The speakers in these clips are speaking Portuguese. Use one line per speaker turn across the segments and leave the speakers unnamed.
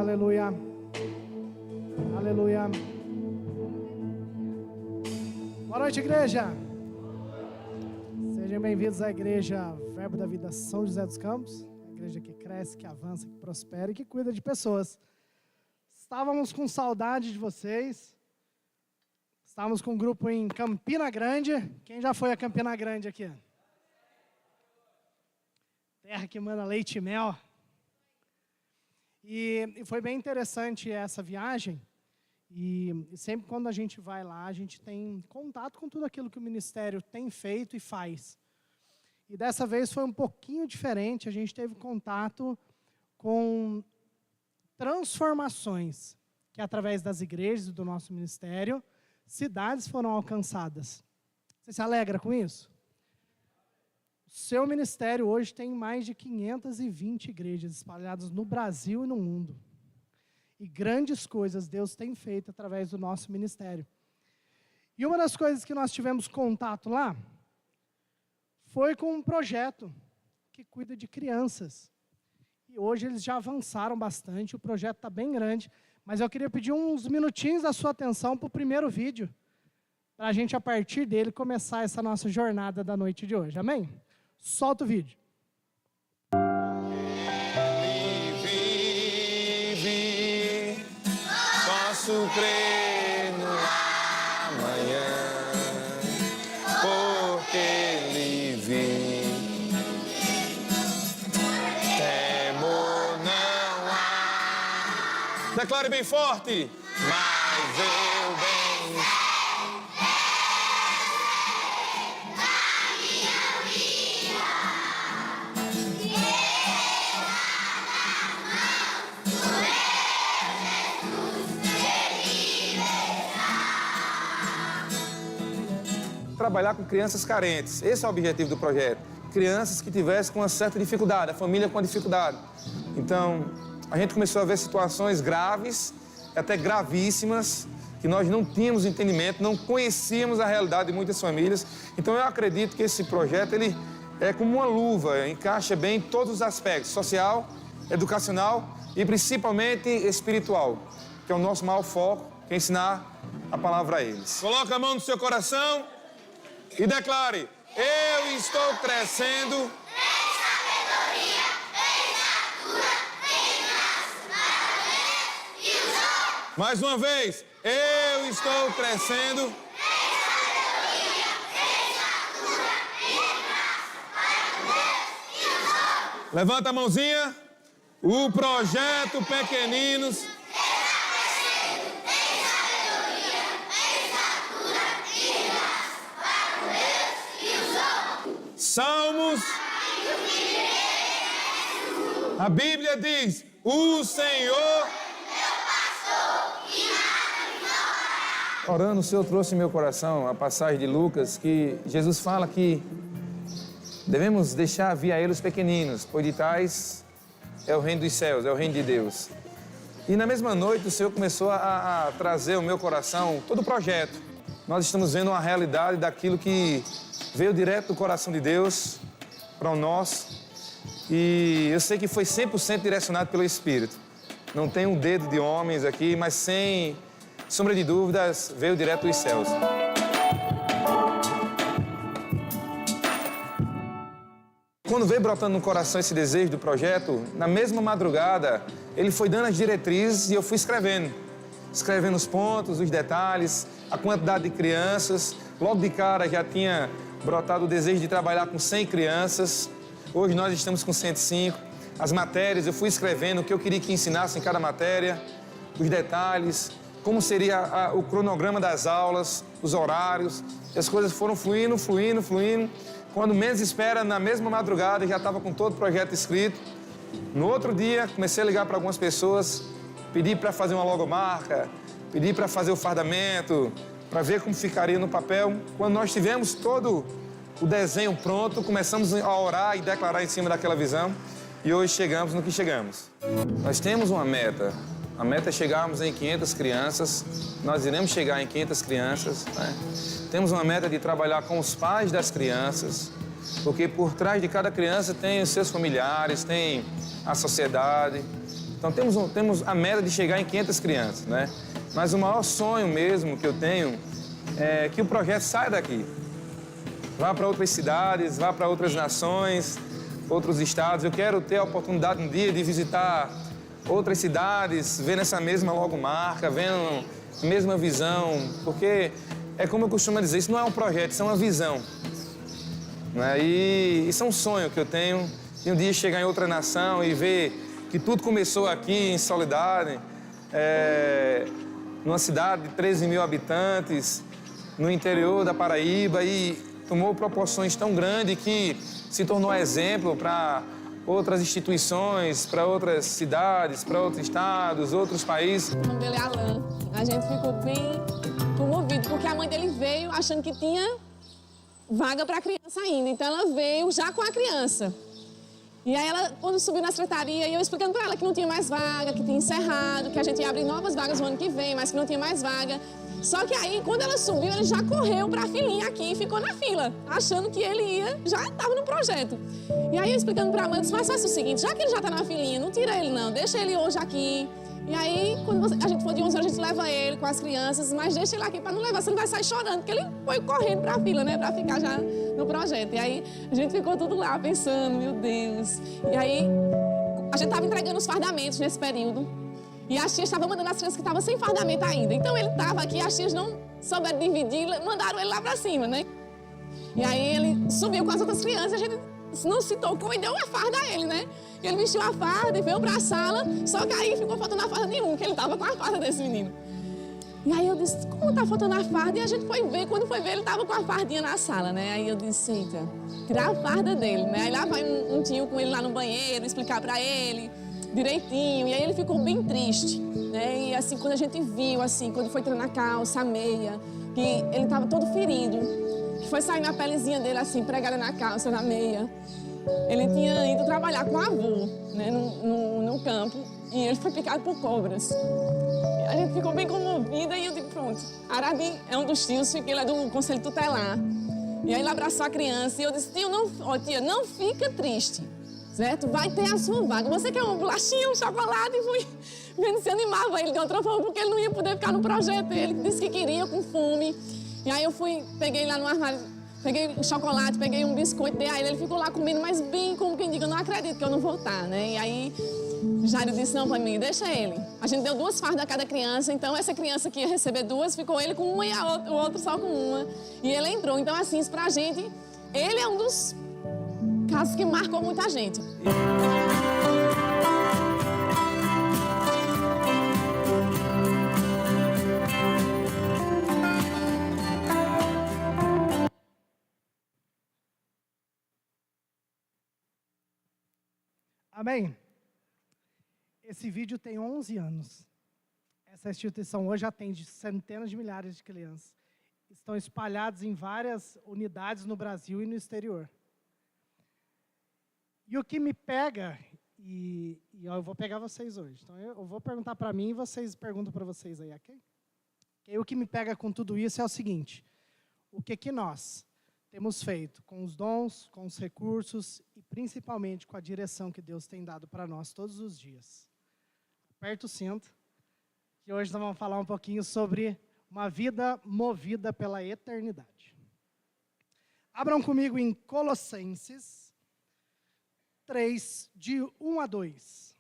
aleluia. Aleluia. Boa noite, igreja. Sejam bem-vindos à igreja Verbo da Vida São José dos Campos. A igreja que cresce, que avança, que prospera e que cuida de pessoas. Estávamos com saudade de vocês. Estávamos com um grupo em Campina Grande. Quem já foi a Campina Grande aqui? Terra que manda leite e mel. E foi bem interessante essa viagem. E sempre quando a gente vai lá, a gente tem contato com tudo aquilo que o ministério tem feito e faz. E dessa vez foi um pouquinho diferente. A gente teve contato com transformações que, através das igrejas do nosso ministério, cidades foram alcançadas. Você se alegra com isso? O seu ministério hoje tem mais de 520 igrejas espalhadas no Brasil e no mundo. E grandes coisas Deus tem feito através do nosso ministério. E uma das coisas que nós tivemos contato lá foi com um projeto que cuida de crianças. E hoje eles já avançaram bastante, o projeto está bem grande, mas eu queria pedir uns minutinhos da sua atenção para o primeiro vídeo, para a gente, a partir dele, começar essa nossa jornada da noite de hoje. Amém? Solta o vídeo.
Vive, posso crer no amanhã, porque ele vive. Temor não há. Declare bem forte. Mas eu venho. Trabalhar com crianças carentes. Esse é o objetivo do projeto. Crianças que tivessem com uma certa dificuldade, a família com dificuldade. Então, a gente começou a ver situações graves, até gravíssimas, que nós não tínhamos entendimento, não conhecíamos a realidade de muitas famílias. Então, eu acredito que esse projeto, ele é como uma luva, encaixa bem em todos os aspectos, social, educacional e principalmente espiritual, que é o nosso maior foco, que é ensinar a palavra a eles. Coloca a mão no seu coração e declare: eu estou crescendo em sabedoria, em estatura, em graça, para Deus e os homens. Mais uma vez, eu estou crescendo em sabedoria, em estatura, em graça, para Deus e os homens. Levanta a mãozinha. O projeto Pequeninos Salmos. A Bíblia diz: o Senhor. Orando, o Senhor trouxe em meu coração a passagem de Lucas, que Jesus fala que devemos deixar vir a Ele os pequeninos, pois de tais é o reino dos céus, é o reino de Deus. E na mesma noite o Senhor começou a trazer ao meu coração todo o projeto. Nós estamos vendo uma realidade daquilo que veio direto do coração de Deus para o nosso. E eu sei que foi 100% direcionado pelo Espírito. Não tem um dedo de homens aqui, mas sem sombra de dúvidas, veio direto dos céus. Quando veio brotando no coração esse desejo do projeto, na mesma madrugada, ele foi dando as diretrizes e eu fui escrevendo os pontos, os detalhes, a quantidade de crianças. Logo de cara já tinha brotado o desejo de trabalhar com 100 crianças. Hoje nós estamos com 105. As matérias, eu fui escrevendo o que eu queria que ensinasse em cada matéria, os detalhes, como seria o cronograma das aulas, os horários. E as coisas foram fluindo. Quando menos espera, na mesma madrugada, já estava com todo o projeto escrito. No outro dia, comecei a ligar para algumas pessoas, pedi para fazer uma logomarca, pedi para fazer o fardamento, para ver como ficaria no papel. Quando nós tivemos todo o desenho pronto, começamos a orar e declarar em cima daquela visão. E hoje chegamos no que chegamos. Nós temos uma meta. A meta é chegarmos em 500 crianças. Nós iremos chegar em 500 crianças, né? Temos uma meta de trabalhar com os pais das crianças, porque por trás de cada criança tem os seus familiares, tem a sociedade. Então temos a meta de chegar em 500 crianças, né? Mas o maior sonho mesmo que eu tenho é que o projeto saia daqui. Vá para outras cidades, vá para outras nações, outros estados. Eu quero ter a oportunidade um dia de visitar outras cidades, vendo essa mesma logomarca, vendo a mesma visão, porque é como eu costumo dizer, isso não é um projeto, isso é uma visão. Né? E isso é um sonho que eu tenho, de um dia chegar em outra nação e ver que tudo começou aqui em Soledade, numa cidade de 13 mil habitantes, no interior da Paraíba, e tomou proporções tão grandes que se tornou exemplo para outras instituições, para outras cidades, para outros estados, outros países.
O nome dele é Alan. A gente ficou bem comovido, porque a mãe dele veio achando que tinha vaga para a criança ainda. Então ela veio já com a criança. E aí ela, quando subiu na secretaria, eu explicando para ela que não tinha mais vaga, que tinha encerrado, que a gente ia abrir novas vagas no ano que vem, mas que não tinha mais vaga. Só que aí, quando ela subiu, ele já correu para a filinha aqui e ficou na fila, achando que ele ia, já estava no projeto. E aí eu explicando para a mãe, eu disse, mas faz o seguinte, já que ele já está na filinha, não tira ele não, deixa ele hoje aqui. E aí, quando a gente for de 11 horas, a gente leva ele com as crianças, mas deixa ele aqui para não levar, senão ele vai sair chorando, porque ele foi correndo para a fila, né, para ficar já no projeto. E aí, a gente ficou tudo lá pensando, meu Deus. E aí, a gente estava entregando os fardamentos nesse período. E as tias estavam mandando as crianças que estavam sem fardamento ainda. Então, ele estava aqui, as tias não souberam dividir, mandaram ele lá para cima, né? E aí, ele subiu com as outras crianças, a gente não se tocou e deu uma farda a ele, né? Ele vestiu a farda e veio para a sala, só que aí ficou faltando a farda nenhuma, que ele estava com a farda desse menino. E aí eu disse, como tá faltando a farda? E a gente foi ver, quando foi ver, ele estava com a fardinha na sala, né? Aí eu disse, eita, tirar a farda dele, né? Aí lá vai um tio com ele lá no banheiro, explicar para ele direitinho. E aí ele ficou bem triste, né? E assim, quando a gente viu, assim, quando foi tirando a calça, a meia, que ele estava todo ferido, que foi saindo a pelezinha dele, assim, pregada na calça, na meia. Ele tinha ido trabalhar com o avô, né, no campo, e ele foi picado por cobras. E a gente ficou bem comovida e eu digo, pronto, Arabi é um dos tios, ele é do Conselho Tutelar. E aí ele abraçou a criança e eu disse, tio, tia, não fica triste, certo? Vai ter a sua vaga. Você quer uma bolachinha, um chocolate? E fui vendo se animava ele de outra forma, porque ele não ia poder ficar no projeto. Ele disse que queria, com fome. E aí eu peguei lá no armário, peguei um chocolate, peguei um biscoito, dei a ele ficou lá comendo, mas bem como quem diga, eu não acredito que eu não vou estar, né? E aí, Jairo disse, não, para mim, deixa ele. A gente deu 2 fardas a cada criança, então essa criança que ia receber 2, ficou ele com uma e o outro só com uma. E ele entrou, então assim, isso pra gente, ele é um dos casos que marcou muita gente.
Amém? Esse vídeo tem 11 anos. Essa instituição hoje atende centenas de milhares de crianças. Estão espalhados em várias unidades no Brasil e no exterior. E o que me pega, e eu vou pegar vocês hoje. Então eu vou perguntar para mim e vocês perguntam para vocês aí, ok? E o que me pega com tudo isso é o seguinte: o que nós temos feito com os dons, com os recursos e principalmente com a direção que Deus tem dado para nós todos os dias. Aperta o cinto, que hoje nós vamos falar um pouquinho sobre uma vida movida pela eternidade. Abram comigo em Colossenses 3, de 1 a 2.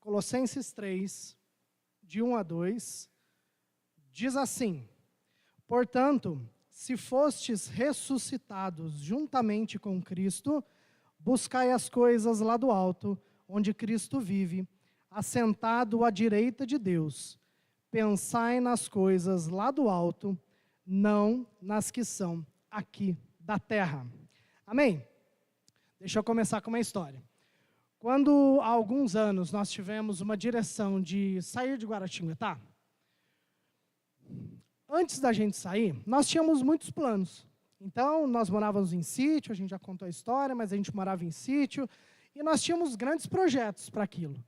Colossenses 3, de 1 a 2, diz assim: portanto, se fostes ressuscitados juntamente com Cristo, buscai as coisas lá do alto, onde Cristo vive, assentado à direita de Deus. Pensai nas coisas lá do alto, não nas que são aqui da terra. Amém? Deixa eu começar com uma história. Quando, há alguns anos, nós tivemos uma direção de sair de Guaratinguetá, antes da gente sair, nós tínhamos muitos planos. Então, nós morávamos em sítio, a gente já contou a história, mas a gente morava em sítio, e nós tínhamos grandes projetos para aquilo.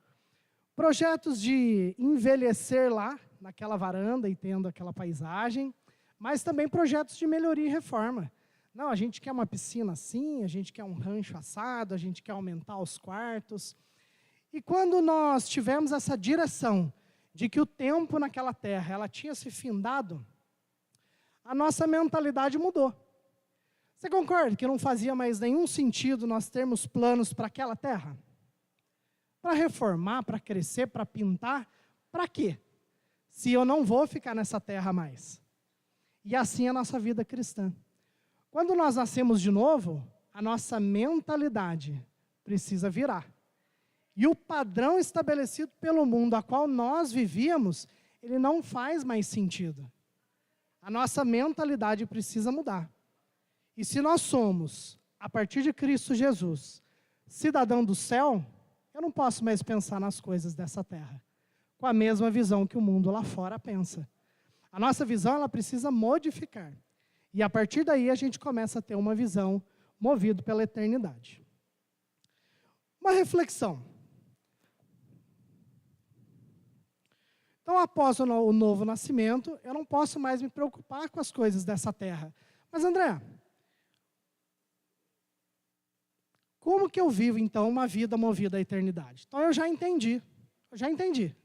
Projetos de envelhecer lá, naquela varanda e tendo aquela paisagem, mas também projetos de melhoria e reforma. Não, a gente quer uma piscina assim, a gente quer um rancho assado, a gente quer aumentar os quartos. E quando nós tivemos essa direção de que o tempo naquela terra, ela tinha se findado, a nossa mentalidade mudou. Você concorda que não fazia mais nenhum sentido nós termos planos para aquela terra? Para reformar, para crescer, para pintar, para quê? Se eu não vou ficar nessa terra mais. E assim é a nossa vida cristã. Quando nós nascemos de novo, a nossa mentalidade precisa virar. E o padrão estabelecido pelo mundo a qual nós vivíamos, ele não faz mais sentido. A nossa mentalidade precisa mudar. E se nós somos, a partir de Cristo Jesus, cidadão do céu, eu não posso mais pensar nas coisas dessa terra, com a mesma visão que o mundo lá fora pensa. A nossa visão, ela precisa modificar. E a partir daí a gente começa a ter uma visão movido pela eternidade. Uma reflexão. Então, após o novo nascimento, eu não posso mais me preocupar com as coisas dessa terra. Mas, André, como que eu vivo, então, uma vida movida à eternidade? Então, eu já entendi.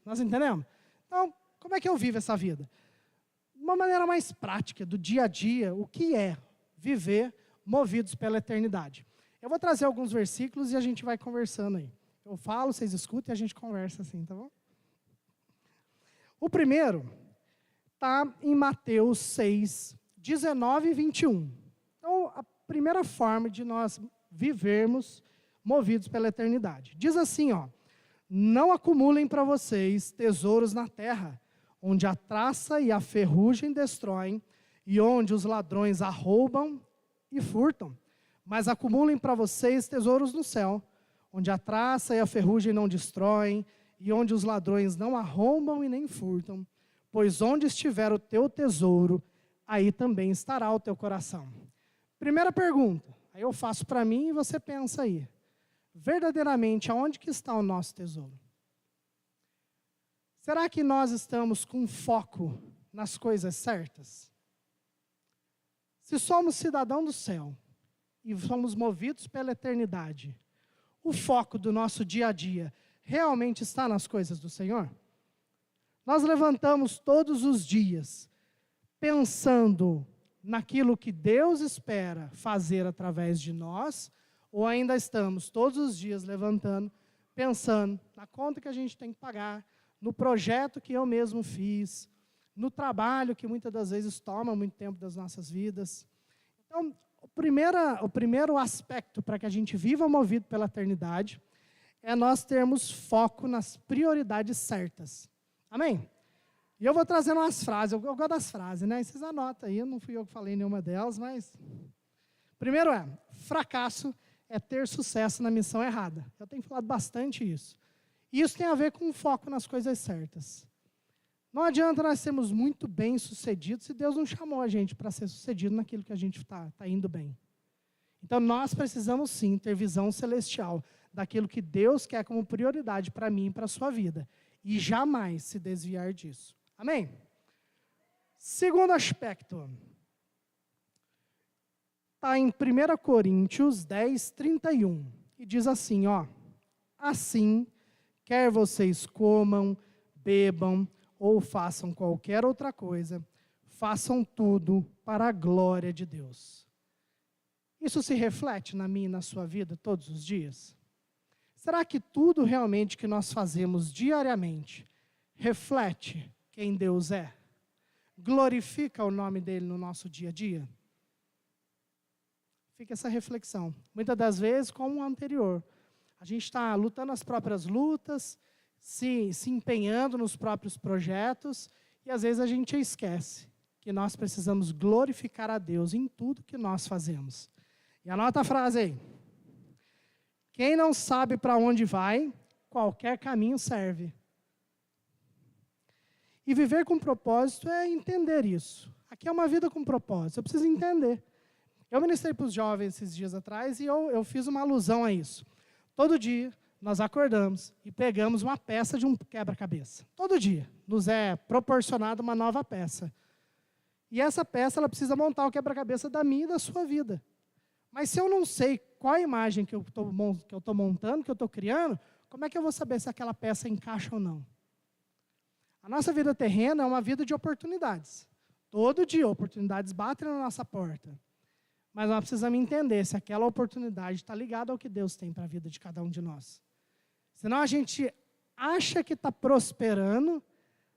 Nós entendemos? Então, como é que eu vivo essa vida? De uma maneira mais prática, do dia a dia, o que é viver movidos pela eternidade? Eu vou trazer alguns versículos e a gente vai conversando aí. Eu falo, vocês escutam e a gente conversa assim, tá bom? O primeiro está em Mateus 6, 19 e 21. Então, a primeira forma de nós vivermos movidos pela eternidade. Diz assim, ó: não acumulem para vocês tesouros na terra, onde a traça e a ferrugem destroem, e onde os ladrões arrombam e furtam. Mas acumulem para vocês tesouros no céu, onde a traça e a ferrugem não destroem, e onde os ladrões não arrombam e nem furtam. Pois onde estiver o teu tesouro, aí também estará o teu coração. Primeira pergunta, aí eu faço para mim e você pensa aí. Verdadeiramente, aonde que está o nosso tesouro? Será que nós estamos com foco nas coisas certas? Se somos cidadão do céu e somos movidos pela eternidade, o foco do nosso dia a dia realmente está nas coisas do Senhor? Nós levantamos todos os dias pensando naquilo que Deus espera fazer através de nós, ou ainda estamos todos os dias levantando, pensando na conta que a gente tem que pagar, no projeto que eu mesmo fiz, no trabalho que muitas das vezes toma muito tempo das nossas vidas? Então, o primeiro aspecto para que a gente viva movido pela eternidade é nós termos foco nas prioridades certas. Amém? E eu vou trazendo umas frases, eu gosto das frases, né? Vocês anotam aí, não fui eu que falei nenhuma delas, mas... Primeiro fracasso é ter sucesso na missão errada. Eu tenho falado bastante isso. E isso tem a ver com foco nas coisas certas. Não adianta nós sermos muito bem-sucedidos se Deus não chamou a gente para ser sucedido naquilo que a gente está indo bem. Então, nós precisamos sim ter visão celestial daquilo que Deus quer como prioridade para mim e para a sua vida. E jamais se desviar disso. Amém? Segundo aspecto. Está em 1 Coríntios 10, 31. E diz assim, ó: assim, quer vocês comam, bebam ou façam qualquer outra coisa, façam tudo para a glória de Deus. Isso se reflete na minha e na sua vida todos os dias? Será que tudo realmente que nós fazemos diariamente reflete quem Deus é? Glorifica o nome dele no nosso dia a dia? Fica essa reflexão. Muitas das vezes, como o anterior, a gente está lutando as próprias lutas, se empenhando nos próprios projetos, e às vezes a gente esquece que nós precisamos glorificar a Deus em tudo que nós fazemos. E anota a frase aí. Quem não sabe para onde vai, qualquer caminho serve. E viver com propósito é entender isso. Aqui é uma vida com propósito, eu preciso entender. Eu ministrei para os jovens esses dias atrás e eu fiz uma alusão a isso. Todo dia nós acordamos e pegamos uma peça de um quebra-cabeça. Todo dia nos é proporcionada uma nova peça. E essa peça ela precisa montar o quebra-cabeça da minha e da sua vida. Mas se eu não sei qual a imagem que eu estou montando, que eu estou criando, como é que eu vou saber se aquela peça encaixa ou não? A nossa vida terrena é uma vida de oportunidades. Todo dia, oportunidades batem na nossa porta. Mas nós precisamos entender se aquela oportunidade está ligada ao que Deus tem para a vida de cada um de nós. Senão a gente acha que está prosperando,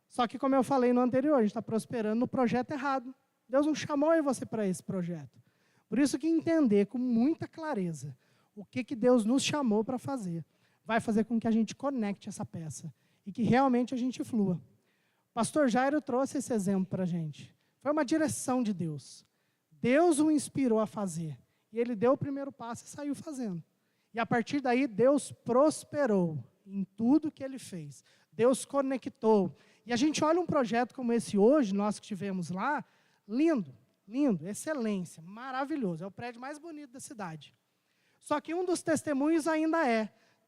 só que, como eu falei no anterior, a gente está prosperando no projeto errado. Deus não chamou você para esse projeto. Por isso que entender com muita clareza o que Deus nos chamou para fazer, vai fazer com que a gente conecte essa peça e que realmente a gente flua. O pastor Jairo trouxe esse exemplo para a gente. Foi uma direção de Deus. Deus o inspirou a fazer. E ele deu o primeiro passo e saiu fazendo. E a partir daí, Deus prosperou em tudo que ele fez. Deus conectou. E a gente olha um projeto como esse hoje, nós que tivemos lá, lindo, lindo, excelência, maravilhoso. É o prédio mais bonito da cidade. Só que um dos testemunhos ainda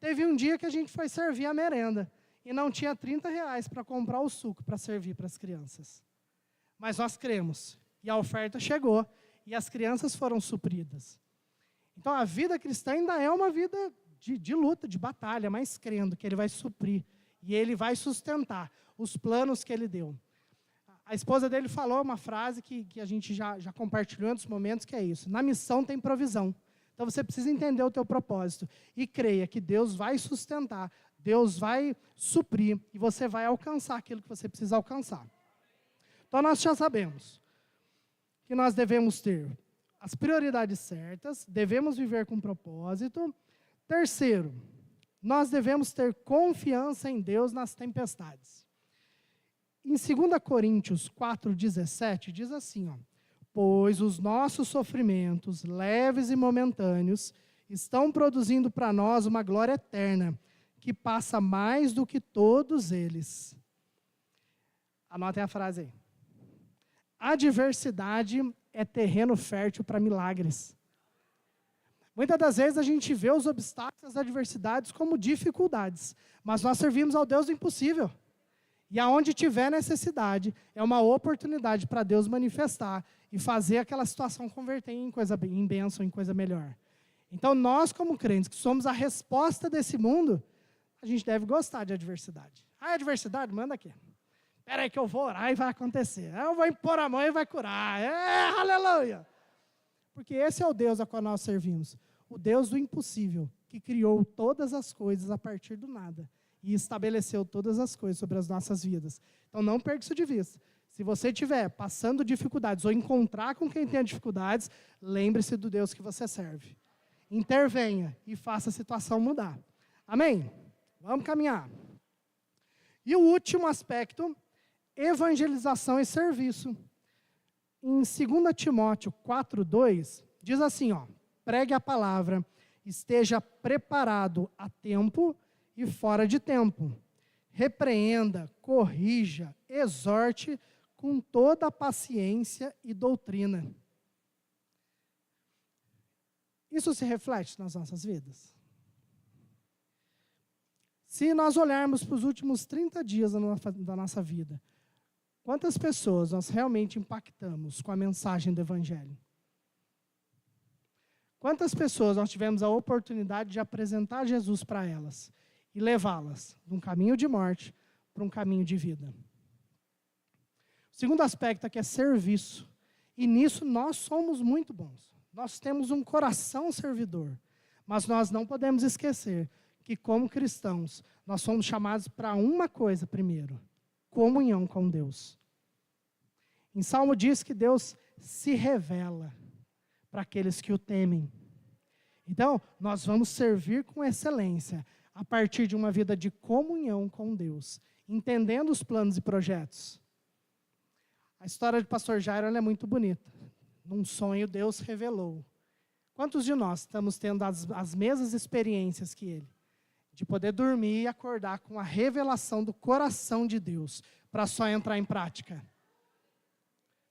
teve um dia que a gente foi servir a merenda e não tinha R$30 para comprar o suco para servir para as crianças. Mas nós cremos. E a oferta chegou e as crianças foram supridas. Então, a vida cristã ainda é uma vida de luta, de batalha, mas crendo que Ele vai suprir e Ele vai sustentar os planos que Ele deu. A esposa dele falou uma frase que a gente já compartilhou em outros momentos, que é isso: na missão tem provisão. Então, você precisa entender o teu propósito e creia que Deus vai sustentar, Deus vai suprir e você vai alcançar aquilo que você precisa alcançar. Então, nós já sabemos que nós devemos ter as prioridades certas, devemos viver com propósito. Terceiro, nós devemos ter confiança em Deus nas tempestades. Em 2 Coríntios 4,17, diz assim, pois os nossos sofrimentos, leves e momentâneos, estão produzindo para nós uma glória eterna, que passa mais do que todos eles. Anotem a frase aí. Adversidade é terreno fértil para milagres. Muitas das vezes a gente vê os obstáculos, as adversidades como dificuldades, mas nós servimos ao Deus do impossível. E aonde tiver necessidade, é uma oportunidade para Deus manifestar e fazer aquela situação converter em bênção, em coisa melhor. Então, nós como crentes, que somos a resposta desse mundo, a gente deve gostar de adversidade. Adversidade? Manda aqui. Espera aí que eu vou orar e vai acontecer. Eu vou impor a mão e vai curar. Aleluia! Porque esse é o Deus a qual nós servimos. O Deus do impossível, que criou todas as coisas a partir do nada. E estabeleceu todas as coisas sobre as nossas vidas. Então, não perca isso de vista. Se você estiver passando dificuldades ou encontrar com quem tem dificuldades, lembre-se do Deus que você serve. Intervenha e faça a situação mudar. Amém? Vamos caminhar. E o último aspecto, evangelização e serviço. Em 2 Timóteo 4,2, diz assim, pregue a palavra, esteja preparado a tempo e fora de tempo. Repreenda, corrija, exorte com toda a paciência e doutrina. Isso se reflete nas nossas vidas? Se nós olharmos para os últimos 30 dias da nossa vida, quantas pessoas nós realmente impactamos com a mensagem do Evangelho? Quantas pessoas nós tivemos a oportunidade de apresentar Jesus para elas e levá-las de um caminho de morte para um caminho de vida? O segundo aspecto aqui é serviço. E nisso nós somos muito bons. Nós temos um coração servidor. Mas nós não podemos esquecer que, como cristãos, nós somos chamados para uma coisa primeiro: comunhão com Deus. Em Salmo diz que Deus se revela para aqueles que o temem. Então, nós vamos servir com excelência a partir de uma vida de comunhão com Deus, entendendo os planos e projetos. A história do pastor Jairo é muito bonita. Num sonho, Deus revelou. Quantos de nós estamos tendo as mesmas experiências que ele? De poder dormir e acordar com a revelação do coração de Deus, para só entrar em prática.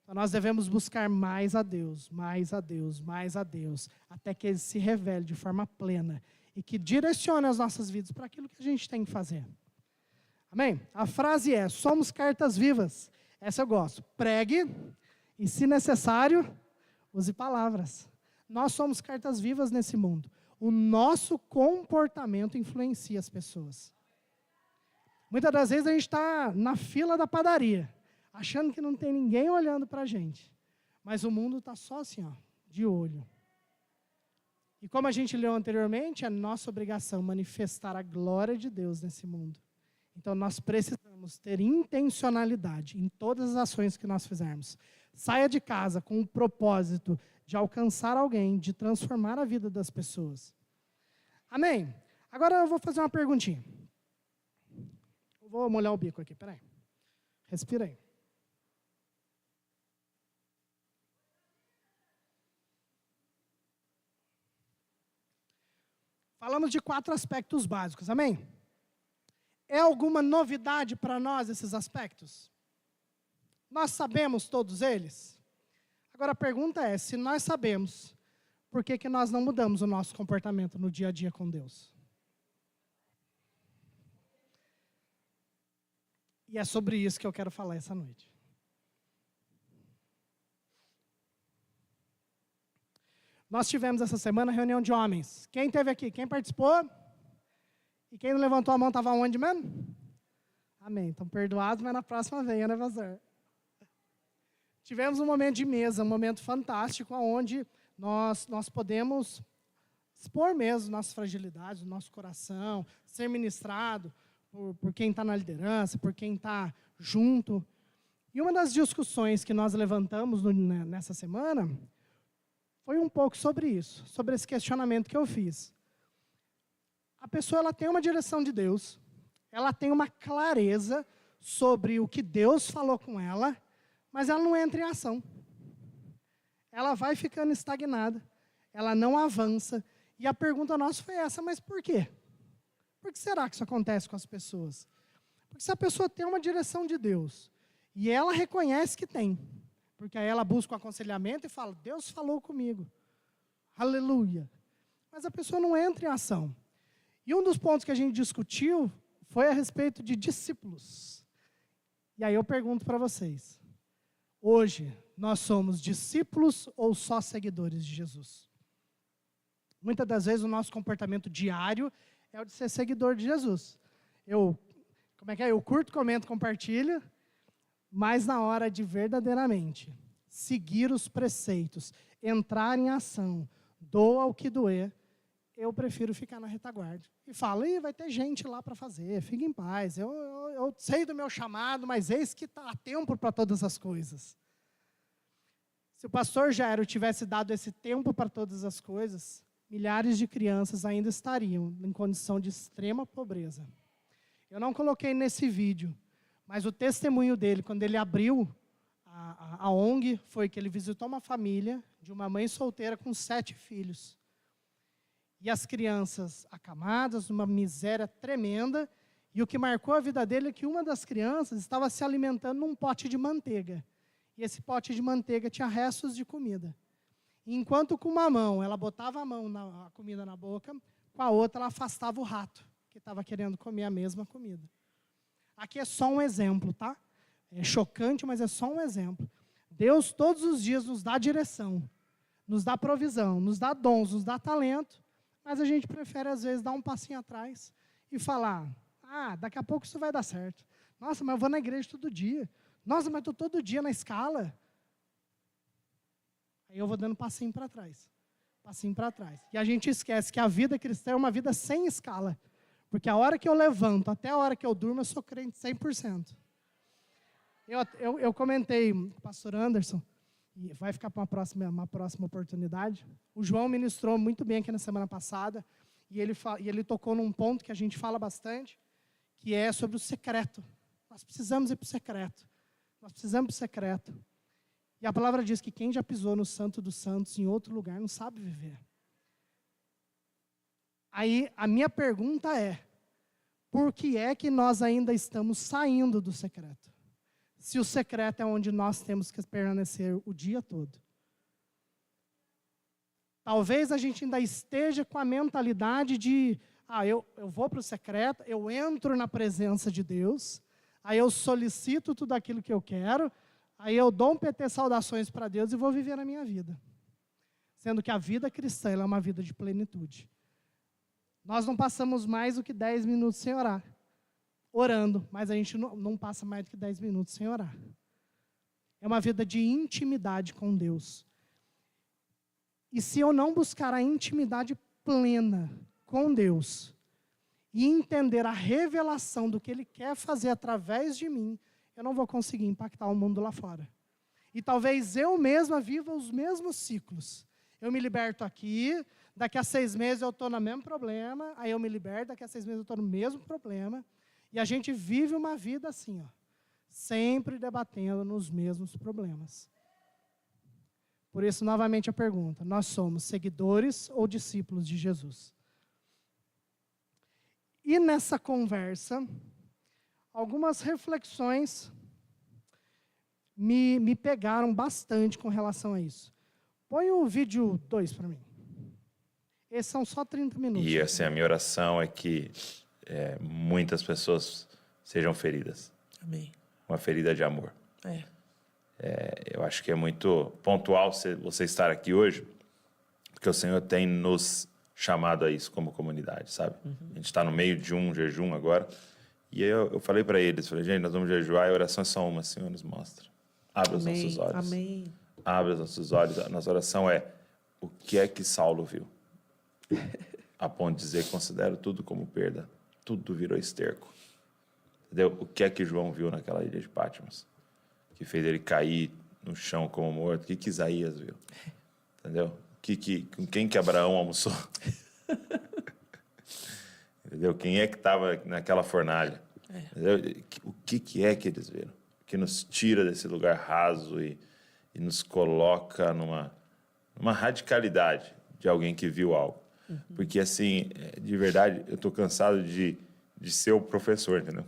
Então, nós devemos buscar mais a Deus, mais a Deus, mais a Deus, até que Ele se revele de forma plena e que direcione as nossas vidas para aquilo que a gente tem que fazer. Amém? A frase é: somos cartas vivas. Essa eu gosto. Pregue e, se necessário, use palavras. nós somos cartas vivas nesse mundo. O nosso comportamento influencia as pessoas. Muitas das vezes a gente está na fila da padaria, achando que não tem ninguém olhando para a gente. Mas o mundo está só assim, ó, de olho. E como a gente leu anteriormente, é nossa obrigação manifestar a glória de Deus nesse mundo. Então nós precisamos ter intencionalidade em todas as ações que nós fizermos. Saia de casa com o propósito de alcançar alguém, de transformar a vida das pessoas. Amém? Agora eu vou fazer uma perguntinha. Eu vou molhar o bico aqui, peraí. Respira aí. Falamos de 4 aspectos básicos, amém? É alguma novidade para nós esses aspectos? Nós sabemos todos eles? Agora a pergunta é, se nós sabemos, por que nós não mudamos o nosso comportamento no dia a dia com Deus? E é sobre isso que eu quero falar essa noite. Nós tivemos essa semana reunião de homens. Quem esteve aqui? Quem participou? E quem não levantou a mão estava onde mesmo? Amém. Então, perdoados, mas na próxima venha, né, pastor? Tivemos um momento de mesa, um momento fantástico, onde nós podemos expor mesmo nossas fragilidades, o nosso coração, ser ministrado por quem está na liderança, por quem está junto. E uma das discussões que nós levantamos nessa semana foi um pouco sobre isso, sobre esse questionamento que eu fiz. A pessoa ela tem uma direção de Deus, ela tem uma clareza sobre o que Deus falou com ela, mas ela não entra em ação. Ela vai ficando estagnada, ela não avança. E a pergunta nossa foi essa, mas por quê? Por que será que isso acontece com as pessoas? Porque se a pessoa tem uma direção de Deus, e ela reconhece que tem, porque aí ela busca o aconselhamento e fala, Deus falou comigo. Aleluia. Mas a pessoa não entra em ação. E um dos pontos que a gente discutiu foi a respeito de discípulos. E aí eu pergunto para vocês, hoje nós somos discípulos ou só seguidores de Jesus? Muitas das vezes o nosso comportamento diário é o de ser seguidor de Jesus. Eu curto, comento, compartilho, mas na hora de verdadeiramente seguir os preceitos, entrar em ação, doa o que doer, eu prefiro ficar na retaguarda. E falo, vai ter gente lá para fazer, fique em paz, eu sei do meu chamado, mas eis que há tempo para todas as coisas. Se o pastor Jairo tivesse dado esse tempo para todas as coisas, milhares de crianças ainda estariam em condição de extrema pobreza. Eu não coloquei nesse vídeo, mas o testemunho dele, quando ele abriu a ONG, foi que ele visitou uma família de uma mãe solteira com 7 filhos. E as crianças acamadas, uma miséria tremenda, e o que marcou a vida dele é que uma das crianças estava se alimentando num pote de manteiga. E esse pote de manteiga tinha restos de comida. E enquanto com uma mão ela botava a comida na boca, com a outra ela afastava o rato, que estava querendo comer a mesma comida. Aqui é só um exemplo, tá? É chocante, mas é só um exemplo. Deus todos os dias nos dá direção, nos dá provisão, nos dá dons, nos dá talento, mas a gente prefere às vezes dar um passinho atrás e falar, daqui a pouco isso vai dar certo. Nossa, mas eu vou na igreja todo dia. Nossa, mas estou todo dia na escala. Aí eu vou dando passinho para trás. Passinho para trás. E a gente esquece que a vida cristã é uma vida sem escala. Porque a hora que eu levanto até a hora que eu durmo, eu sou crente 100%. Eu comentei com o pastor Anderson, e vai ficar para uma próxima oportunidade. O João ministrou muito bem aqui na semana passada, e ele tocou num ponto que a gente fala bastante, que é sobre o secreto. Nós precisamos ir para o secreto. Nós precisamos ir para o secreto. E a palavra diz que quem já pisou no Santo dos Santos em outro lugar não sabe viver. Aí a minha pergunta é, por que é que nós ainda estamos saindo do secreto? Se o secreto é onde nós temos que permanecer o dia todo. Talvez a gente ainda esteja com a mentalidade de, eu vou para o secreto, eu entro na presença de Deus, aí eu solicito tudo aquilo que eu quero, aí eu dou um PT saudações para Deus e vou viver a minha vida. Sendo que a vida cristã ela é uma vida de plenitude. Nós não passamos mais do que 10 minutos sem orar. Orando, mas a gente não passa mais do que 10 minutos sem orar. É uma vida de intimidade com Deus. E se eu não buscar a intimidade plena com Deus e entender a revelação do que Ele quer fazer através de mim, eu não vou conseguir impactar o mundo lá fora. E talvez eu mesma viva os mesmos ciclos. Eu me liberto aqui, daqui a 6 meses eu estou no mesmo problema, aí eu me liberto, daqui a 6 meses eu estou no mesmo problema, e a gente vive uma vida assim, ó, sempre debatendo nos mesmos problemas. Por isso, novamente a pergunta, nós somos seguidores ou discípulos de Jesus? E nessa conversa, algumas reflexões me pegaram bastante com relação a isso. Põe o vídeo 2 para mim. Esses são só 30 minutos.
E assim, a minha oração é que muitas pessoas sejam feridas.
Amém.
Uma ferida de amor. Eu acho que é muito pontual você estar aqui hoje, porque o Senhor tem nos chamado a isso como comunidade, sabe? A gente está no meio de um jejum agora, e aí eu falei para eles, gente, nós vamos jejuar, e a oração é só uma, o Senhor nos mostra. Abre os nossos olhos.
Amém.
Abre os nossos olhos. A nossa oração é, o que é que Saulo viu? A ponto de dizer, considero tudo como perda. Tudo virou esterco. Entendeu? O que é que João viu naquela ilha de Patmos? Que fez ele cair no chão como morto. O que Isaías viu? Entendeu? Com quem que Abraão almoçou? Entendeu? Quem é que estava naquela fornalha? Entendeu? O que é que eles viram? Que nos tira desse lugar raso e nos coloca numa radicalidade de alguém que viu algo. Porque, assim, de verdade, eu estou cansado de ser o professor, entendeu?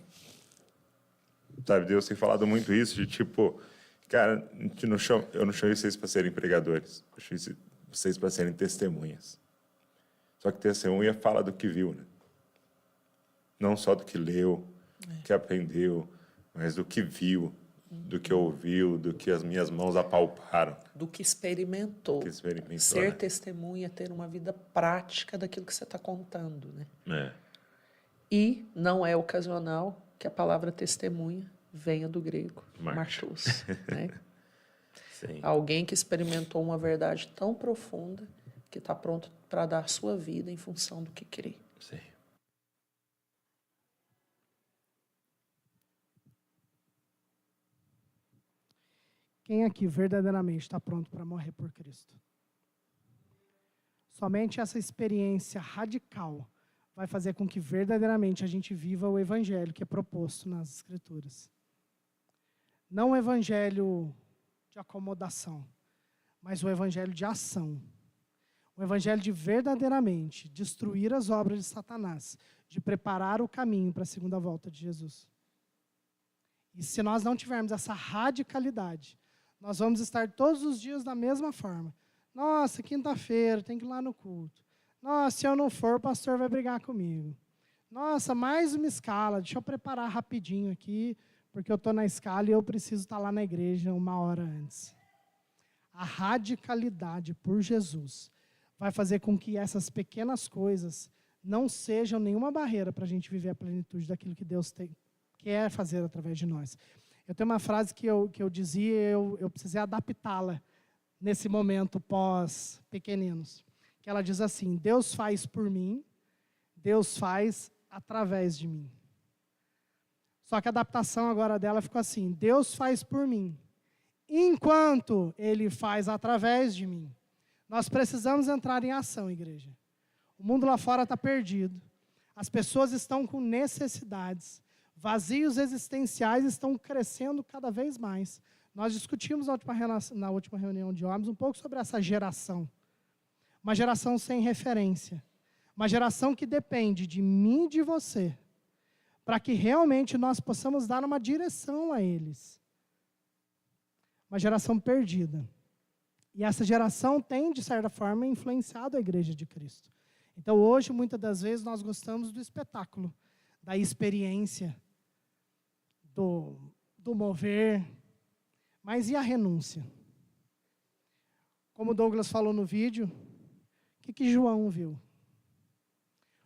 Sabe, Deus tem falado muito isso, de tipo, cara, eu não chamei vocês para serem pregadores, eu chamei vocês para serem testemunhas. Só que testemunha fala do que viu, né? Não só do que leu, que aprendeu, mas do que viu, do que ouviu, do que as minhas mãos apalparam.
Do que experimentou. Ser
né?
testemunha, ter uma vida prática daquilo que você está contando, né?
É.
E não é ocasional que a palavra testemunha venha do grego, martus, né?
Sim.
Alguém que experimentou uma verdade tão profunda que está pronto para dar a sua vida em função do que crê.
Sim.
Quem aqui verdadeiramente está pronto para morrer por Cristo? Somente essa experiência radical vai fazer com que verdadeiramente a gente viva o evangelho que é proposto nas Escrituras. Não o evangelho de acomodação, mas o evangelho de ação. O evangelho de verdadeiramente destruir as obras de Satanás, de preparar o caminho para a segunda volta de Jesus. E se nós não tivermos essa radicalidade, nós vamos estar todos os dias da mesma forma. Nossa, quinta-feira, tem que ir lá no culto. Nossa, se eu não for, o pastor vai brigar comigo. Nossa, mais uma escala, deixa eu preparar rapidinho aqui, porque eu estou na escala e eu preciso estar lá na igreja 1 hora antes. A radicalidade por Jesus vai fazer com que essas pequenas coisas não sejam nenhuma barreira para a gente viver a plenitude daquilo que Deus quer fazer através de nós. Eu tenho uma frase que eu dizia, eu precisei adaptá-la nesse momento pós-pequeninos. Que ela diz assim, Deus faz por mim, Deus faz através de mim. Só que a adaptação agora dela ficou assim, Deus faz por mim, enquanto Ele faz através de mim. Nós precisamos entrar em ação, igreja. O mundo lá fora está perdido. As pessoas estão com necessidades. Vazios existenciais estão crescendo cada vez mais. Nós discutimos na última reunião de homens um pouco sobre essa geração. Uma geração sem referência. Uma geração que depende de mim e de você, para que realmente nós possamos dar uma direção a eles. Uma geração perdida. E essa geração tem, de certa forma, influenciado a Igreja de Cristo. Então, hoje, muitas das vezes, nós gostamos do espetáculo, da experiência, do mover. Mas e a renúncia? Como o Douglas falou no vídeo, o que João viu?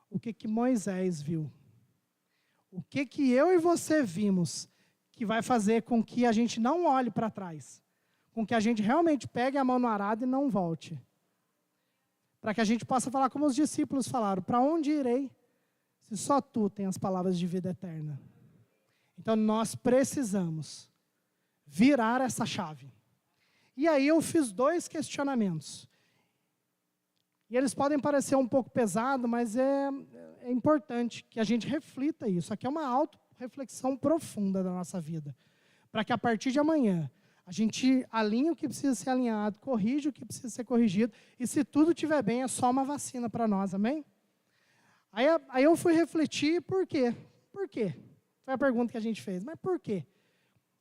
O que Moisés viu? O que eu e você vimos que vai fazer com que a gente não olhe para trás? Com que a gente realmente pegue a mão no arado e não volte? Para que a gente possa falar como os discípulos falaram, para onde irei se só tu tem as palavras de vida eterna? Então nós precisamos virar essa chave. E aí eu fiz 2 questionamentos. E eles podem parecer um pouco pesados, mas é importante que a gente reflita isso. Aqui é uma auto-reflexão profunda da nossa vida. Para que a partir de amanhã, a gente alinhe o que precisa ser alinhado, corrija o que precisa ser corrigido, e se tudo estiver bem, é só uma vacina para nós, amém? Aí eu fui refletir, por quê? Por quê? Foi a pergunta que a gente fez, mas por quê?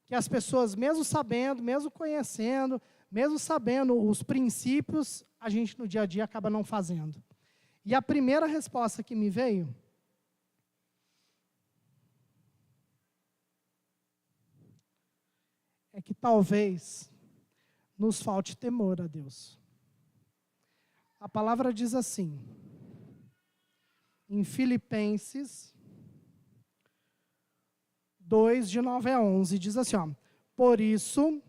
Que as pessoas, mesmo sabendo, mesmo conhecendo, mesmo sabendo os princípios, a gente no dia a dia acaba não fazendo. E a primeira resposta que me veio é que talvez nos falte temor a Deus. A palavra diz assim, em Filipenses 2, de 9 a 11, diz assim, ó, por isso,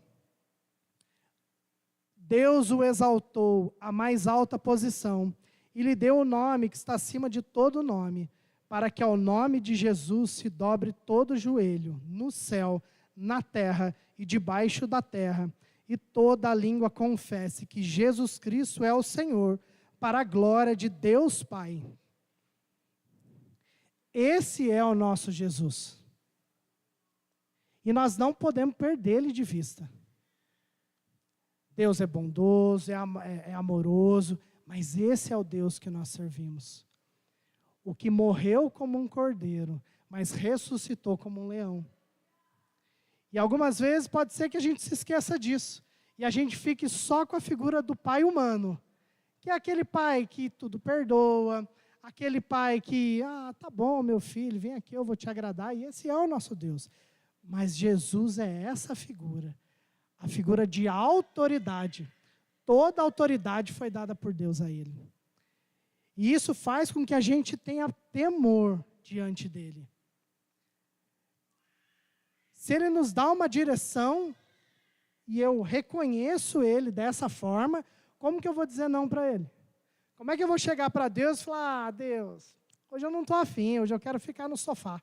Deus o exaltou à mais alta posição e lhe deu o nome que está acima de todo nome, para que ao nome de Jesus se dobre todo o joelho, no céu, na terra e debaixo da terra, e toda a língua confesse que Jesus Cristo é o Senhor, para a glória de Deus Pai. Esse é o nosso Jesus. E nós não podemos perder ele de vista. Deus é bondoso, é amoroso, mas esse é o Deus que nós servimos. O que morreu como um cordeiro, mas ressuscitou como um leão. E algumas vezes pode ser que a gente se esqueça disso. E a gente fique só com a figura do pai humano. Que é aquele pai que tudo perdoa. Aquele pai que, tá bom, meu filho, vem aqui, eu vou te agradar. E esse é o nosso Deus. Mas Jesus é essa figura. A figura de autoridade. Toda a autoridade foi dada por Deus a ele. E isso faz com que a gente tenha temor diante dele. Se ele nos dá uma direção, e eu reconheço ele dessa forma, como que eu vou dizer não para ele? Como é que eu vou chegar para Deus e falar, Deus, hoje eu não estou afim, hoje eu quero ficar no sofá.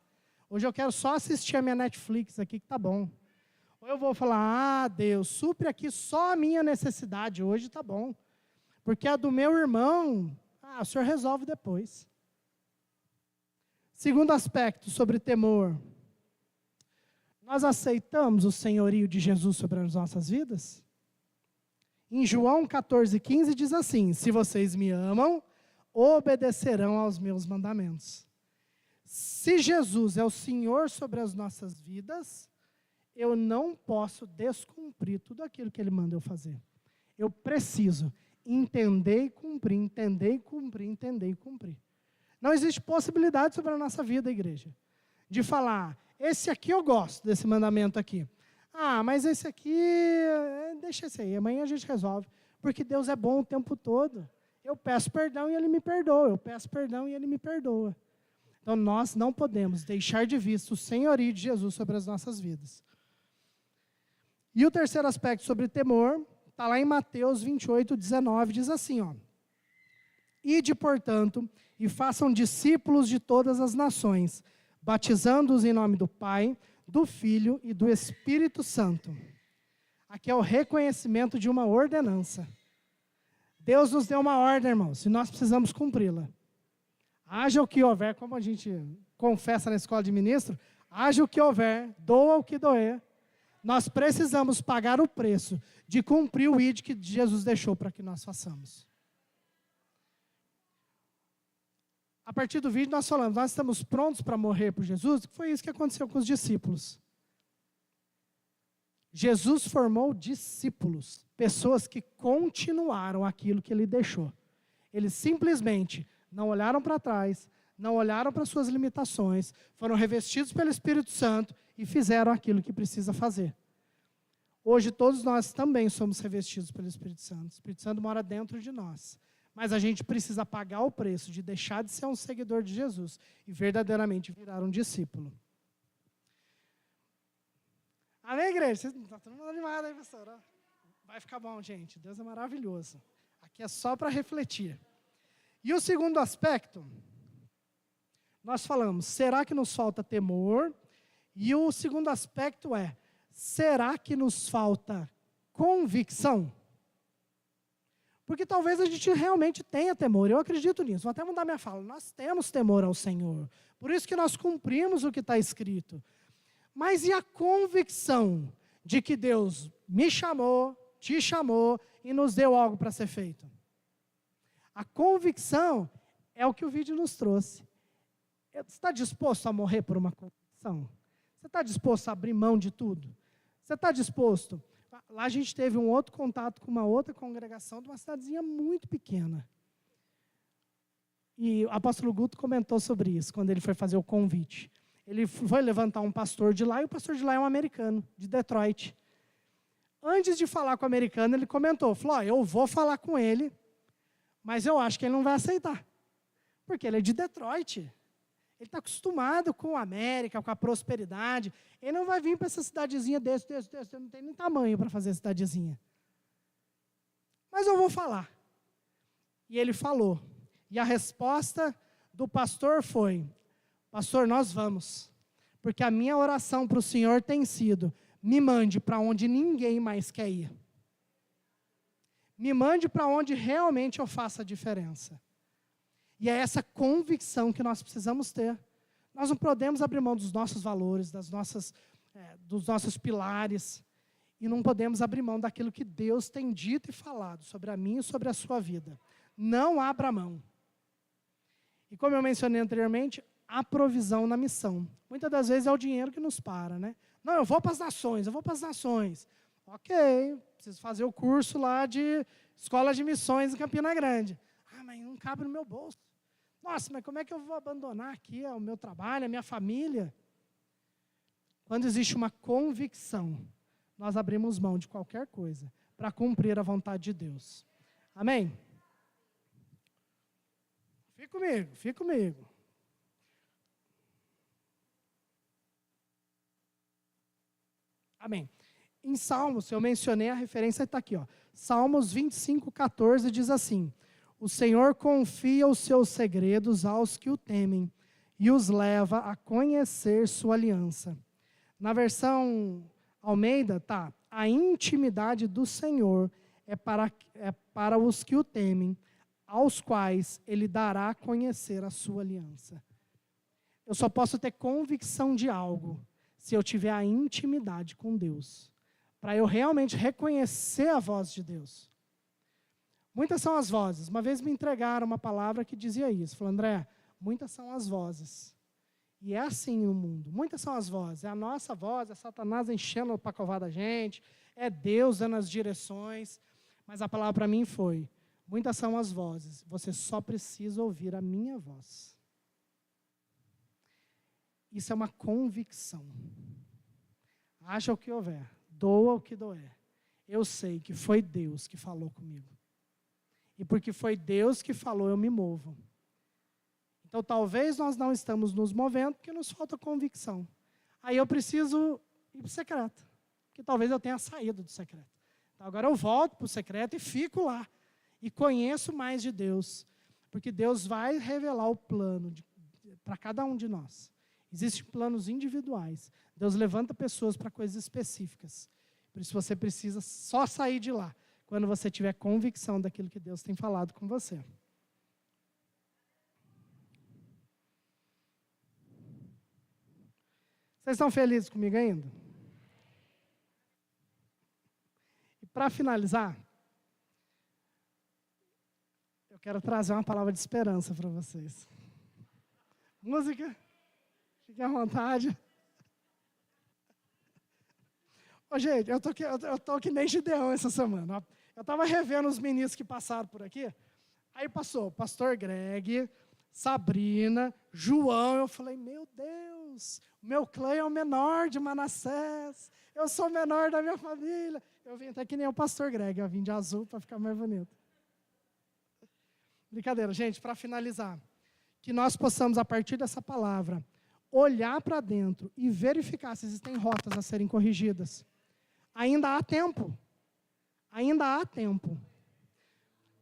Hoje eu quero só assistir a minha Netflix aqui, que tá bom. Ou eu vou falar, Deus, supre aqui só a minha necessidade, hoje tá bom. Porque a do meu irmão, o Senhor resolve depois. Segundo aspecto sobre temor. Nós aceitamos o senhorio de Jesus sobre as nossas vidas? Em João 14,15 diz assim, se vocês me amam, obedecerão aos meus mandamentos. Se Jesus é o Senhor sobre as nossas vidas, eu não posso descumprir tudo aquilo que Ele manda eu fazer. Eu preciso entender e cumprir, entender e cumprir, entender e cumprir. Não existe possibilidade sobre a nossa vida, igreja, de falar, esse aqui eu gosto desse mandamento aqui. Mas esse aqui, deixa esse aí, amanhã a gente resolve. Porque Deus é bom o tempo todo. Eu peço perdão e Ele me perdoa. Eu peço perdão e Ele me perdoa. Então, nós não podemos deixar de vista o senhorio de Jesus sobre as nossas vidas. E o terceiro aspecto sobre temor, está lá em Mateus 28, 19, diz assim, ó. Ide, portanto, e façam discípulos de todas as nações, batizando-os em nome do Pai, do Filho e do Espírito Santo. Aqui é o reconhecimento de uma ordenança. Deus nos deu uma ordem, irmãos, e nós precisamos cumpri-la. Haja o que houver, como a gente confessa na escola de ministro, haja o que houver, doa o que doer. Nós precisamos pagar o preço de cumprir o ID que Jesus deixou para que nós façamos. A partir do vídeo nós falamos, nós estamos prontos para morrer por Jesus? Foi isso que aconteceu com os discípulos. Jesus formou discípulos, pessoas que continuaram aquilo que Ele deixou. Eles simplesmente não olharam para trás, não olharam para suas limitações, foram revestidos pelo Espírito Santo e fizeram aquilo que precisa fazer. Hoje todos nós também somos revestidos pelo Espírito Santo. O Espírito Santo mora dentro de nós. Mas a gente precisa pagar o preço de deixar de ser um seguidor de Jesus e verdadeiramente virar um discípulo. Amém, igreja? Está todo mundo animado aí, pastor? Vai ficar bom, gente. Deus é maravilhoso. Aqui é só para refletir. E o segundo aspecto, nós falamos, será que nos falta temor? E o segundo aspecto é, será que nos falta convicção? Porque talvez a gente realmente tenha temor, eu acredito nisso. Vou até mudar minha fala, nós temos temor ao Senhor. Por isso que nós cumprimos o que está escrito. Mas e a convicção de que Deus me chamou, te chamou e nos deu algo para ser feito? A convicção é o que o vídeo nos trouxe. Você está disposto a morrer por uma convicção? Você está disposto a abrir mão de tudo? Você está disposto? Lá a gente teve um outro contato com uma outra congregação de uma cidadezinha muito pequena. E o apóstolo Guto comentou sobre isso, quando ele foi fazer o convite. Ele foi levantar um pastor de lá, e o pastor de lá é um americano, de Detroit. Antes de falar com o americano, ele comentou, falou, eu vou falar com ele, mas eu acho que ele não vai aceitar. Porque ele é de Detroit. Ele está acostumado com a América, com a prosperidade. Ele não vai vir para essa cidadezinha desse, não tem nem tamanho para fazer cidadezinha. Mas eu vou falar. E ele falou. E a resposta do pastor foi, pastor, nós vamos. Porque a minha oração para o Senhor tem sido, me mande para onde ninguém mais quer ir. Me mande para onde realmente eu faça a diferença. E é essa convicção que nós precisamos ter. Nós não podemos abrir mão dos nossos valores, dos nossos pilares, e não podemos abrir mão daquilo que Deus tem dito e falado sobre a minha e sobre a sua vida. Não abra mão. E como eu mencionei anteriormente, a provisão na missão. Muitas das vezes é o dinheiro que nos para, né? Não, eu vou para as nações, Ok, preciso fazer o curso lá de Escola de Missões em Campina Grande. Ah, mas não cabe no meu bolso. Nossa, mas como é que eu vou abandonar aqui o meu trabalho, a minha família? Quando existe uma convicção, nós abrimos mão de qualquer coisa para cumprir a vontade de Deus. Amém? Fique comigo. Amém. Em Salmos, eu mencionei a referência, está aqui, ó. Salmos 25:14 diz assim, o Senhor confia os seus segredos aos que o temem e os leva a conhecer sua aliança. Na versão Almeida, tá, a intimidade do Senhor é para os que o temem, aos quais Ele dará a conhecer a sua aliança. Eu só posso ter convicção de algo se eu tiver a intimidade com Deus, para eu realmente reconhecer a voz de Deus. Muitas são as vozes. Uma vez me entregaram uma palavra que dizia isso. Falou, André, muitas são as vozes. E é assim no mundo. Muitas são as vozes. É a nossa voz, é Satanás enchendo o pacová da gente, é Deus dando as direções. Mas a palavra para mim foi, muitas são as vozes. Você só precisa ouvir a minha voz. Isso é uma convicção. Haja o que houver, doa o que doer. Eu sei que foi Deus que falou comigo. E porque foi Deus que falou, eu me movo. Então, talvez nós não estamos nos movendo porque nos falta convicção. Aí eu preciso ir para o secreto. Porque talvez eu tenha saído do secreto. Então, agora eu volto para o secreto e fico lá. E conheço mais de Deus. Porque Deus vai revelar o plano para cada um de nós. Existem planos individuais. Deus levanta pessoas para coisas específicas. Por isso você precisa só sair de lá quando você tiver convicção daquilo que Deus tem falado com você. Vocês estão felizes comigo ainda? E para finalizar, eu quero trazer uma palavra de esperança para vocês. Música? Fique à vontade. Ô, gente, eu tô que nem Gideão essa semana. Eu estava revendo os ministros que passaram por aqui. Aí passou o pastor Greg, Sabrina, João. Eu falei, meu Deus, o meu clã é o menor de Manassés. Eu sou o menor da minha família. Eu vim até que nem o pastor Greg, eu vim de azul para ficar mais bonito. Brincadeira, gente, para finalizar. Que nós possamos, a partir dessa palavra, olhar para dentro e verificar se existem rotas a serem corrigidas. Ainda há tempo. Ainda há tempo.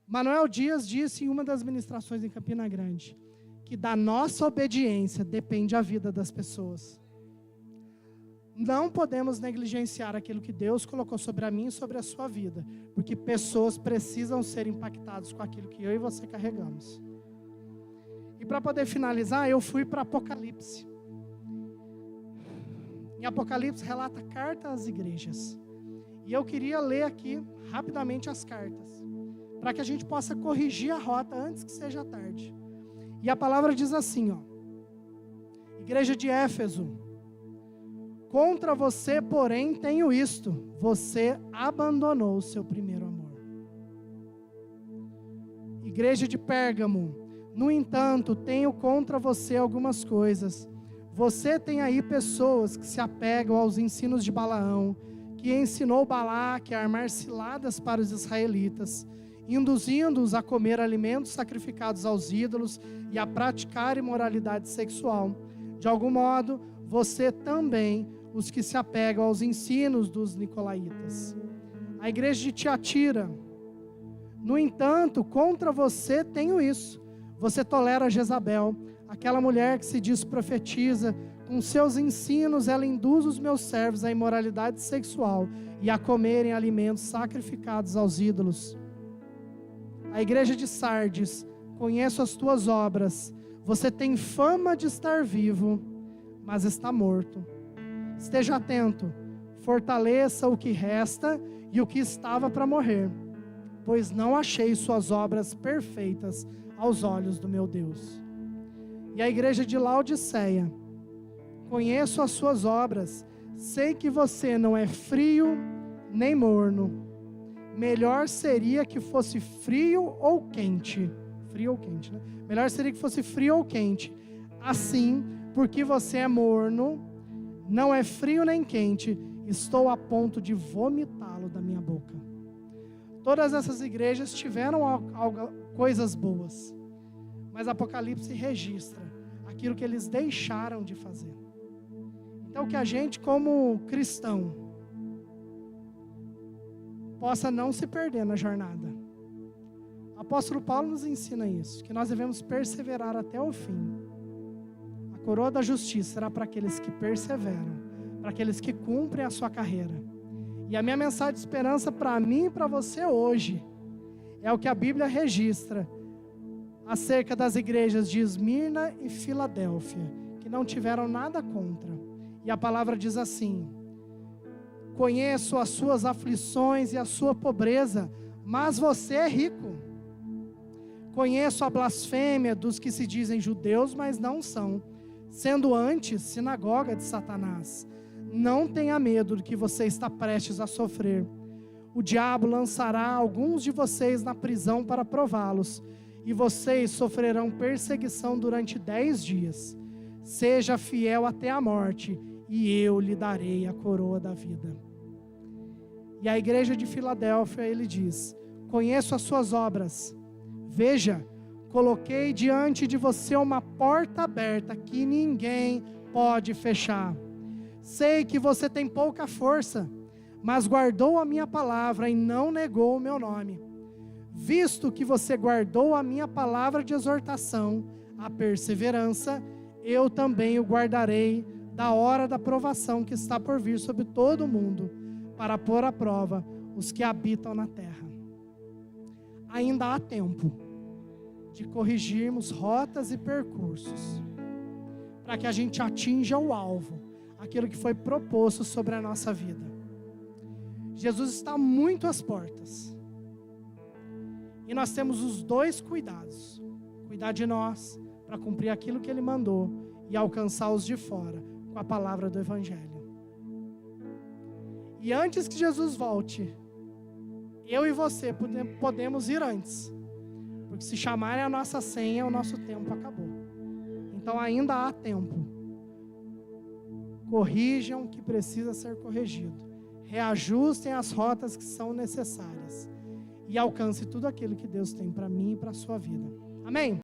Manuel Dias disse em uma das ministrações em Campina Grande que da nossa obediência depende a vida das pessoas. Não podemos negligenciar aquilo que Deus colocou sobre a mim e sobre a sua vida, porque pessoas precisam ser impactadas com aquilo que eu e você carregamos. E para poder finalizar, eu fui para Apocalipse. Em Apocalipse relata carta às igrejas. E eu queria ler aqui rapidamente as cartas, para que a gente possa corrigir a rota antes que seja tarde. E a palavra diz assim, ó: Igreja de Éfeso, contra você, porém, tenho isto: você abandonou o seu primeiro amor. Igreja de Pérgamo, no entanto, tenho contra você algumas coisas. Você tem aí pessoas que se apegam aos ensinos de Balaão, que ensinou Balaque a armar ciladas para os israelitas, induzindo-os a comer alimentos sacrificados aos ídolos e a praticar imoralidade sexual. De algum modo, você também, os que se apegam aos ensinos dos nicolaítas. A igreja de Tiatira, no entanto, contra você tenho isso: você tolera Jezabel, aquela mulher que se diz profetiza. Com seus ensinos ela induz os meus servos à imoralidade sexual e a comerem alimentos sacrificados aos ídolos. A igreja de Sardes, conheço as tuas obras. Você tem fama de estar vivo, mas está morto. Esteja atento, fortaleça o que resta e o que estava para morrer, pois não achei suas obras perfeitas aos olhos do meu Deus. E a igreja de Laodiceia, conheço as suas obras, sei que você não é frio nem morno. Melhor seria que fosse frio ou quente. Frio ou quente, né? Melhor seria que fosse frio ou quente. Assim, porque você é morno, não é frio nem quente, estou a ponto de vomitá-lo da minha boca. Todas essas igrejas tiveram coisas boas, mas Apocalipse registra aquilo que eles deixaram de fazer. Então, que a gente, como cristão, possa não se perder na jornada. O apóstolo Paulo nos ensina isso, que nós devemos perseverar até o fim. A coroa da justiça será para aqueles que perseveram, para aqueles que cumprem a sua carreira. E a minha mensagem de esperança para mim e para você hoje é o que a Bíblia registra acerca das igrejas de Esmirna e Filadélfia, que não tiveram nada contra. E a palavra diz assim: conheço as suas aflições e a sua pobreza, mas você é rico. Conheço a blasfêmia dos que se dizem judeus, mas não são, sendo antes sinagoga de Satanás. Não tenha medo do que você está prestes a sofrer. O diabo lançará alguns de vocês na prisão para prová-los, e vocês sofrerão perseguição durante 10 dias. Seja fiel até a morte, e eu lhe darei a coroa da vida. E a igreja de Filadélfia, ele diz: conheço as suas obras. Veja, coloquei diante de você uma porta aberta que ninguém pode fechar. Sei que você tem pouca força, mas guardou a minha palavra e não negou o meu nome. Visto que você guardou a minha palavra de exortação, a perseverança, eu também o guardarei da hora da provação que está por vir sobre todo o mundo, para pôr à prova os que habitam na terra. Ainda há tempo de corrigirmos rotas e percursos, para que a gente atinja o alvo, aquilo que foi proposto sobre a nossa vida. Jesus está muito às portas, e nós temos os dois cuidados: cuidar de nós, para cumprir aquilo que Ele mandou, e alcançar os de fora, com a palavra do Evangelho. E antes que Jesus volte, eu e você podemos ir antes, Porque se chamarem a nossa senha, o nosso tempo acabou. Então ainda há tempo. Corrijam o que precisa ser corrigido. Reajustem as rotas que são necessárias. E alcance tudo aquilo que Deus tem para mim e para a sua vida. Amém?